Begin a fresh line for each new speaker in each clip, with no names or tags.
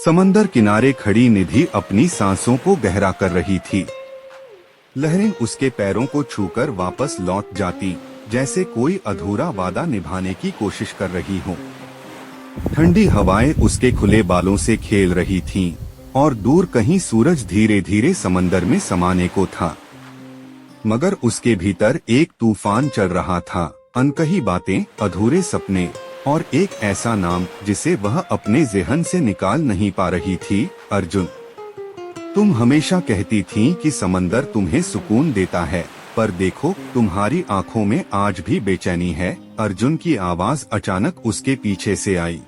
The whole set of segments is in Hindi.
समंदर किनारे खड़ी निधि अपनी सांसों को गहरा कर रही थी। लहरें उसके पैरों को छूकर वापस लौट जाती, जैसे कोई अधूरा वादा निभाने की कोशिश कर रही हो। ठंडी हवाएं उसके खुले बालों से खेल रही थीं, और दूर कहीं सूरज धीरे धीरे समंदर में समाने को था। मगर उसके भीतर एक तूफान चल रहा था, अनकही बातें, अधूरे सपने और एक ऐसा नाम जिसे वह अपने ज़हन से निकाल नहीं पा रही थी, अर्जुन। तुम हमेशा कहती थी कि समंदर तुम्हें सुकून देता है, पर देखो तुम्हारी आंखों में आज भी बेचैनी है। अर्जुन की आवाज अचानक उसके पीछे से आई।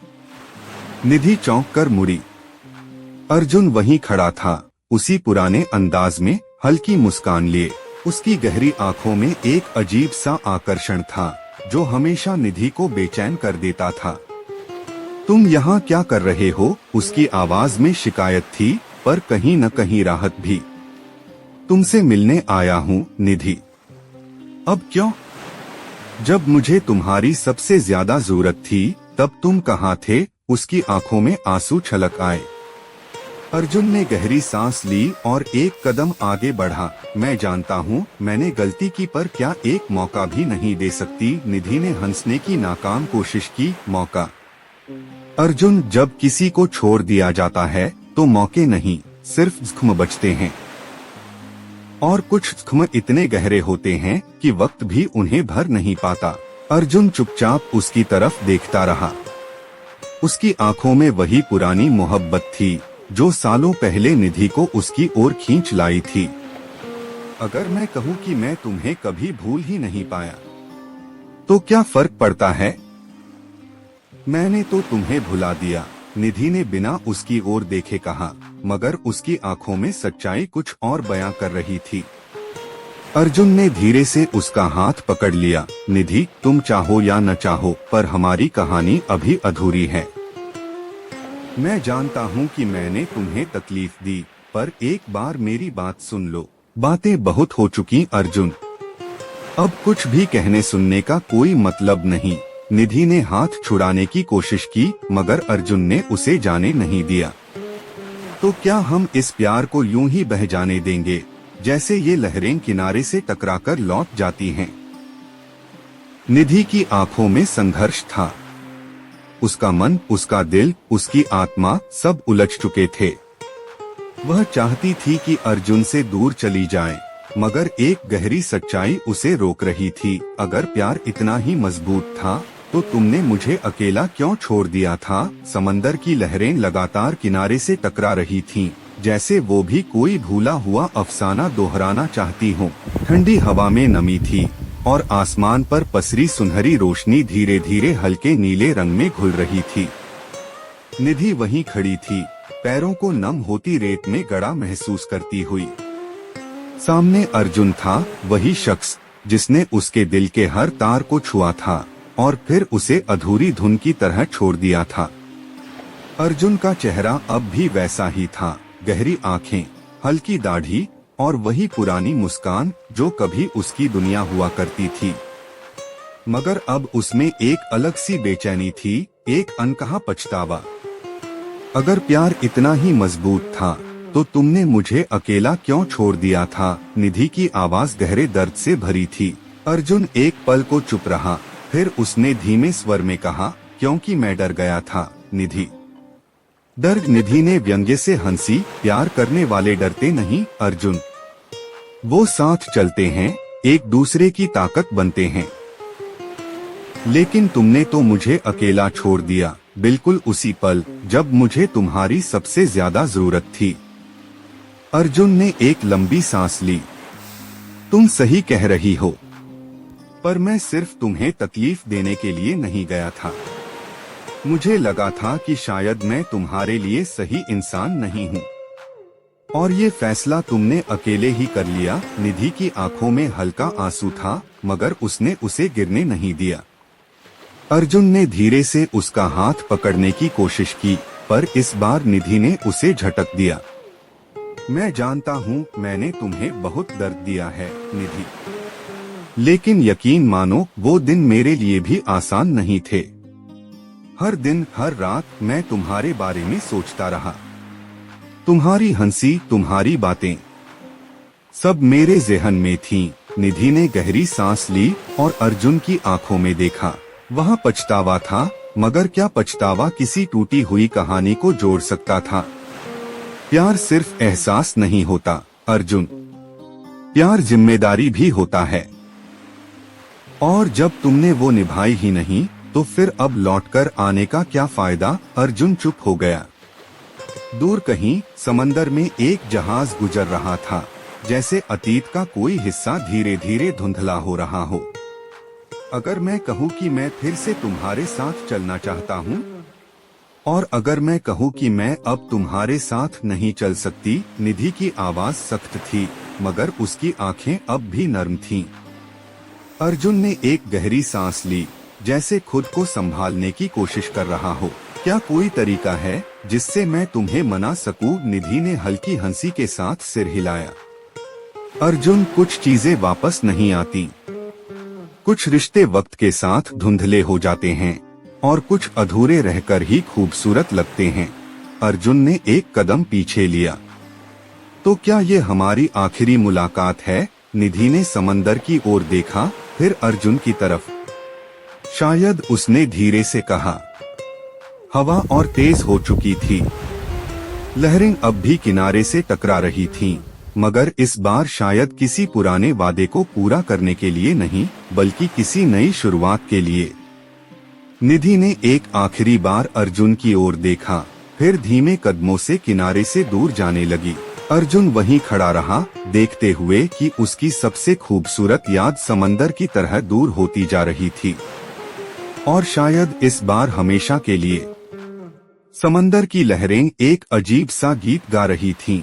निधि चौंक कर मुड़ी। अर्जुन वहीं खड़ा था, उसी पुराने अंदाज में, हल्की मुस्कान लिए। उसकी गहरी आंखों में एक अजीब सा आकर्षण था, जो हमेशा निधि को बेचैन कर देता था। तुम यहाँ क्या कर रहे हो? उसकी आवाज में शिकायत थी, पर कहीं न कहीं राहत भी। तुमसे मिलने आया हूँ, निधि। अब क्यों? जब मुझे तुम्हारी सबसे ज्यादा जरूरत थी, तब तुम कहाँ थे? उसकी आंखों में आंसू छलक आए। अर्जुन ने गहरी सांस ली और एक कदम आगे बढ़ा। मैं जानता हूँ मैंने गलती की, पर क्या एक मौका भी नहीं दे सकती? निधि ने हंसने की नाकाम कोशिश की। मौका? अर्जुन, जब किसी को छोड़ दिया जाता है तो मौके नहीं, सिर्फ जख्म बचते हैं। और कुछ जख्म इतने गहरे होते हैं कि वक्त भी उन्हें भर नहीं पाता। अर्जुन चुपचाप उसकी तरफ देखता रहा। उसकी आंखों में वही पुरानी मोहब्बत थी, जो सालों पहले निधि को उसकी ओर खींच लाई थी। अगर मैं कहूँ कि मैं तुम्हें कभी भूल ही नहीं पाया, तो क्या फर्क पड़ता है? मैंने तो तुम्हें भुला दिया, निधि ने बिना उसकी ओर देखे कहा, मगर उसकी आंखों में सच्चाई कुछ और बयां कर रही थी। अर्जुन ने धीरे से उसका हाथ पकड़ लिया। निधि, तुम चाहो या न चाहो, पर हमारी कहानी अभी अधूरी है। मैं जानता हूँ कि मैंने तुम्हें तकलीफ दी, पर एक बार मेरी बात सुन लो। बातें बहुत हो चुकी अर्जुन, अब कुछ भी कहने सुनने का कोई मतलब नहीं। निधि ने हाथ छुड़ाने की कोशिश की, मगर अर्जुन ने उसे जाने नहीं दिया। तो क्या हम इस प्यार को यूं ही बह जाने देंगे, जैसे ये लहरें किनारे से टकराकर लौट जाती हैं? निधि की आंखों में संघर्ष था। उसका मन, उसका दिल, उसकी आत्मा सब उलझ चुके थे। वह चाहती थी कि अर्जुन से दूर चली जाए, मगर एक गहरी सच्चाई उसे रोक रही थी। अगर प्यार इतना ही मजबूत था, तो तुमने मुझे अकेला क्यों छोड़ दिया था? समंदर की लहरें लगातार किनारे से टकरा रही थीं, जैसे वो भी कोई भूला हुआ अफसाना दोहराना चाहती हो। ठंडी हवा में नमी थी, और आसमान पर पसरी सुनहरी रोशनी धीरे धीरे हल्के नीले रंग में घुल रही थी। निधि वहीं खड़ी थी, पैरों को नम होती रेत में गड़ा महसूस करती हुई। सामने अर्जुन था, वही शख्स जिसने उसके दिल के हर तार को छुआ था और फिर उसे अधूरी धुन की तरह छोड़ दिया था। अर्जुन का चेहरा अब भी वैसा ही था, गहरी आंखें, हल्की दाढ़ी और वही पुरानी मुस्कान जो कभी उसकी दुनिया हुआ करती थी। मगर अब उसमें एक अलग सी बेचैनी थी, एक अनकहा पछतावा। अगर प्यार इतना ही मजबूत था, तो तुमने मुझे अकेला क्यों छोड़ दिया था? निधि की आवाज गहरे दर्द से भरी थी। अर्जुन एक पल को चुप रहा, फिर उसने धीमे स्वर में कहा, क्योंकि मैं डर गया था, निधि। डर? निधि ने व्यंग्य से हंसी। प्यार करने वाले डरते नहीं, अर्जुन। वो साथ चलते हैं, एक दूसरे की ताकत बनते हैं। लेकिन तुमने तो मुझे अकेला छोड़ दिया, बिल्कुल उसी पल जब मुझे तुम्हारी सबसे ज्यादा जरूरत थी। अर्जुन ने एक लंबी सांस ली। तुम सही कह रही हो, पर मैं सिर्फ तुम्हें तकलीफ देने के लिए नहीं गया था। मुझे लगा था कि शायद मैं तुम्हारे लिए सही इंसान नहीं हूँ, और ये फैसला तुमने अकेले ही कर लिया। निधि की आंखों में हल्का आंसू था, मगर उसने उसे गिरने नहीं दिया। अर्जुन ने धीरे से उसका हाथ पकड़ने की कोशिश की, पर इस बार निधि ने उसे झटक दिया। मैं जानता हूँ मैंने तुम्हें बहुत दर्द दिया है, निधि, लेकिन यकीन मानो वो दिन मेरे लिए भी आसान नहीं थे। हर दिन हर रात मैं तुम्हारे बारे में सोचता रहा। तुम्हारी हंसी, तुम्हारी बातें सब मेरे ज़हन में थीं। निधि ने गहरी सांस ली और अर्जुन की आंखों में देखा। वहाँ पछतावा था, मगर क्या पछतावा किसी टूटी हुई कहानी को जोड़ सकता था? प्यार सिर्फ एहसास नहीं होता अर्जुन, प्यार जिम्मेदारी भी होता है। और जब तुमने वो निभाई ही नहीं, तो फिर अब लौटकर आने का क्या फायदा? अर्जुन चुप हो गया। दूर कहीं समंदर में एक जहाज गुजर रहा था, जैसे अतीत का कोई हिस्सा धीरे धीरे धुंधला हो रहा हो। अगर मैं कहूँ कि मैं फिर से तुम्हारे साथ चलना चाहता हूँ, और अगर मैं कहूँ कि मैं अब तुम्हारे साथ नहीं चल सकती। निधि की आवाज सख्त थी, मगर उसकी आंखें अब भी नर्म थीं। अर्जुन ने एक गहरी सांस ली, जैसे खुद को संभालने की कोशिश कर रहा हो। क्या कोई तरीका है जिससे मैं तुम्हें मना सकूं? निधि ने हल्की हंसी के साथ सिर हिलाया। अर्जुन, कुछ चीजें वापस नहीं आती। कुछ रिश्ते वक्त के साथ धुंधले हो जाते हैं और कुछ अधूरे रहकर ही खूबसूरत लगते हैं। अर्जुन ने एक कदम पीछे लिया। तो क्या ये हमारी आखिरी मुलाकात है? निधि ने समंदर की ओर देखा, फिर अर्जुन की तरफ। शायद, उसने धीरे से कहा। हवा और तेज हो चुकी थी। लहरें अब भी किनारे से टकरा रही थीं, मगर इस बार शायद किसी पुराने वादे को पूरा करने के लिए नहीं, बल्कि किसी नई शुरुआत के लिए। निधि ने एक आखिरी बार अर्जुन की ओर देखा, फिर धीमे कदमों से किनारे से दूर जाने लगी। अर्जुन वहीं खड़ा रहा, देखते हुए कि उसकी सबसे खूबसूरत याद समंदर की तरह दूर होती जा रही थी, और शायद इस बार हमेशा के लिए। समंदर की लहरें एक अजीब सा गीत गा रही थीं,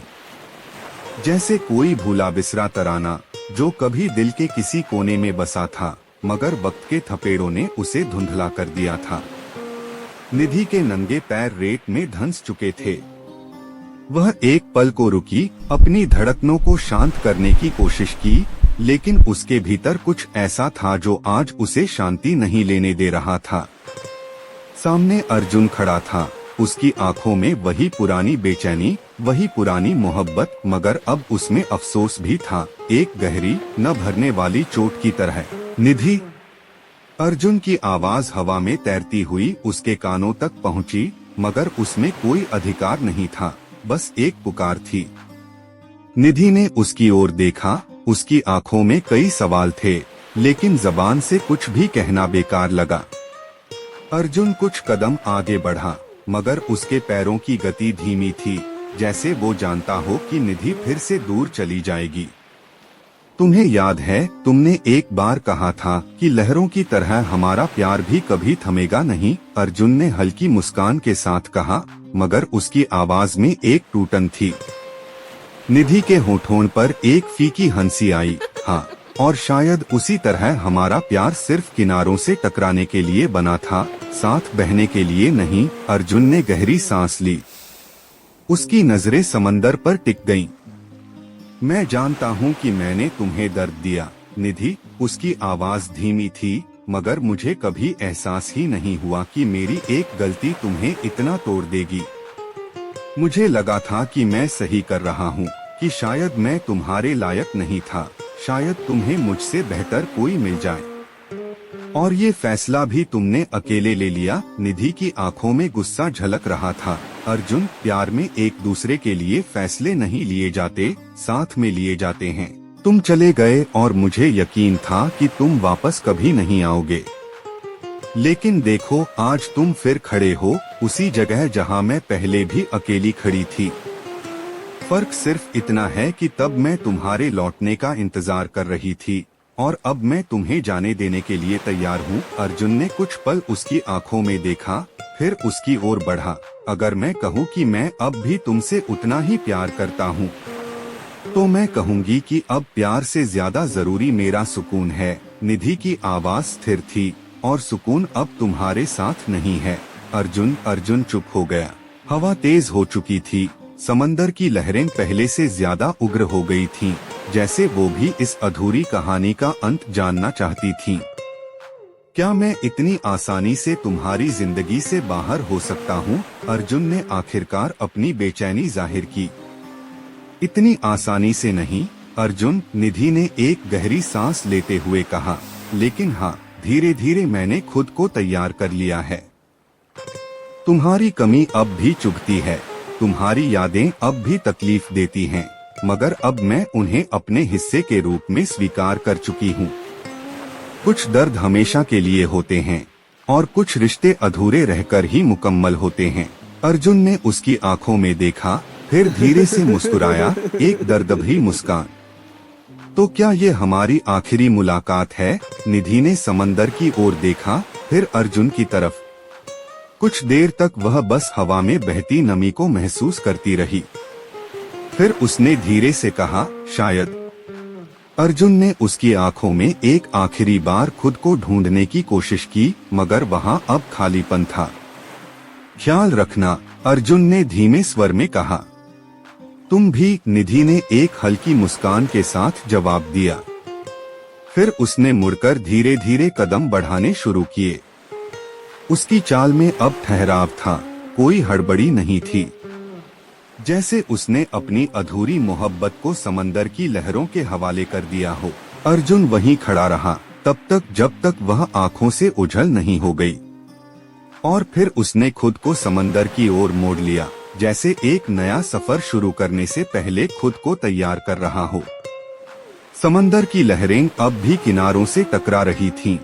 जैसे कोई भूला बिसरा तराना जो कभी दिल के किसी कोने में बसा था, मगर वक्त के थपेड़ों ने उसे धुंधला कर दिया था। निधि के नंगे पैर रेत में धंस चुके थे। वह एक पल को रुकी, अपनी धड़कनों को शांत करने की कोशिश की, लेकिन उसके भीतर कुछ ऐसा था जो आज उसे शांति नहीं लेने दे रहा था। सामने अर्जुन खड़ा था, उसकी आंखों में वही पुरानी बेचैनी, वही पुरानी मोहब्बत, मगर अब उसमें अफसोस भी था, एक गहरी न भरने वाली चोट की तरह। निधि! अर्जुन की आवाज हवा में तैरती हुई उसके कानों तक पहुंची, मगर उसमें कोई अधिकार नहीं था, बस एक पुकार थी। निधि ने उसकी ओर देखा, उसकी आंखों में कई सवाल थे, लेकिन जबान से कुछ भी कहना बेकार लगा। अर्जुन कुछ कदम आगे बढ़ा, मगर उसके पैरों की गति धीमी थी, जैसे वो जानता हो कि निधि फिर से दूर चली जाएगी। तुम्हें याद है, तुमने एक बार कहा था कि लहरों की तरह हमारा प्यार भी कभी थमेगा नहीं? अर्जुन ने हल्की मुस्कान के साथ कहा, मगर उसकी आवाज में एक टूटन थी। निधि के होठों पर एक फीकी हंसी आई। हाँ, और शायद उसी तरह हमारा प्यार सिर्फ किनारों से टकराने के लिए बना था, साथ बहने के लिए नहीं। अर्जुन ने गहरी सांस ली। उसकी नजरें समंदर पर टिक गईं। मैं जानता हूँ कि मैंने तुम्हें दर्द दिया, निधि। उसकी आवाज धीमी थी, मगर मुझे कभी एहसास ही नहीं हुआ कि मेरी एक गलती तुम्हें इतना तोड़ देगी। मुझे लगा था कि मैं सही कर रहा हूँ, कि शायद मैं तुम्हारे लायक नहीं था, शायद तुम्हें मुझसे बेहतर कोई मिल जाए। और ये फैसला भी तुमने अकेले ले लिया। निधि की आंखों में गुस्सा झलक रहा था। अर्जुन, प्यार में एक दूसरे के लिए फैसले नहीं लिए जाते, साथ में लिए जाते हैं। तुम चले गए और मुझे यकीन था कि तुम वापस कभी नहीं आओगे, लेकिन देखो आज तुम फिर खड़े हो, उसी जगह जहां मैं पहले भी अकेली खड़ी थी। फर्क सिर्फ इतना है कि तब मैं तुम्हारे लौटने का इंतजार कर रही थी, और अब मैं तुम्हें जाने देने के लिए तैयार हूँ। अर्जुन ने कुछ पल उसकी आंखों में देखा, फिर उसकी ओर बढ़ा। अगर मैं कहूँ कि मैं अब भी तुमसे उतना ही प्यार करता हूँ, तो मैं कहूँगी कि अब प्यार से ज्यादा जरूरी मेरा सुकून है। निधि की आवाज स्थिर थी, और सुकून अब तुम्हारे साथ नहीं है। अर्जुन चुप हो गया। हवा तेज हो चुकी थी, समंदर की लहरें पहले से ज्यादा उग्र हो गई थीं, जैसे वो भी इस अधूरी कहानी का अंत जानना चाहती थीं। क्या मैं इतनी आसानी से तुम्हारी जिंदगी से बाहर हो सकता हूँ? अर्जुन ने आखिरकार अपनी बेचैनी जाहिर की। इतनी आसानी से नहीं अर्जुन, निधि ने एक गहरी सांस लेते हुए कहा, लेकिन हाँ, धीरे धीरे मैंने खुद को तैयार कर लिया है। तुम्हारी कमी अब भी चुभती है, तुम्हारी यादें अब भी तकलीफ देती हैं, मगर अब मैं उन्हें अपने हिस्से के रूप में स्वीकार कर चुकी हूँ। कुछ दर्द हमेशा के लिए होते हैं और कुछ रिश्ते अधूरे रहकर ही मुकम्मल होते हैं। अर्जुन ने उसकी आंखों में देखा, फिर धीरे से मुस्कुराया, एक दर्दभरी मुस्कान। तो क्या ये हमारी आखिरी मुलाकात है? निधि ने समंदर की ओर देखा, फिर अर्जुन की तरफ। कुछ देर तक वह बस हवा में बहती नमी को महसूस करती रही। फिर उसने धीरे से कहा, शायद। अर्जुन ने उसकी आंखों में एक आखिरी बार खुद को ढूंढने की कोशिश की, मगर वहाँ अब खालीपन था। ख्याल रखना, अर्जुन ने धीमे स्वर में कहा। तुम भी, निधि ने एक हल्की मुस्कान के साथ जवाब दिया। फिर उसने मुड़कर धीरे धीरे कदम बढ़ाने शुरू किए। उसकी चाल में अब ठहराव था, कोई हड़बड़ी नहीं थी। जैसे उसने अपनी अधूरी मोहब्बत को समंदर की लहरों के हवाले कर दिया हो। अर्जुन वहीं खड़ा रहा, तब तक जब तक वह आंखों से ओझल नहीं हो गई। और फिर उसने खुद को समंदर की ओर मोड़ लिया, जैसे एक नया सफर शुरू करने से पहले खुद को तैयार कर रहा हो। समंदर की लहरें अब भी किनारों से टकरा रही थीं,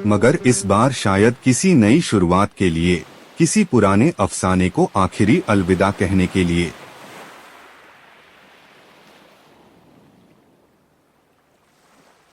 मगर इस बार शायद किसी नई शुरुआत के लिए, किसी पुराने अफसाने को आखिरी अलविदा कहने के लिए।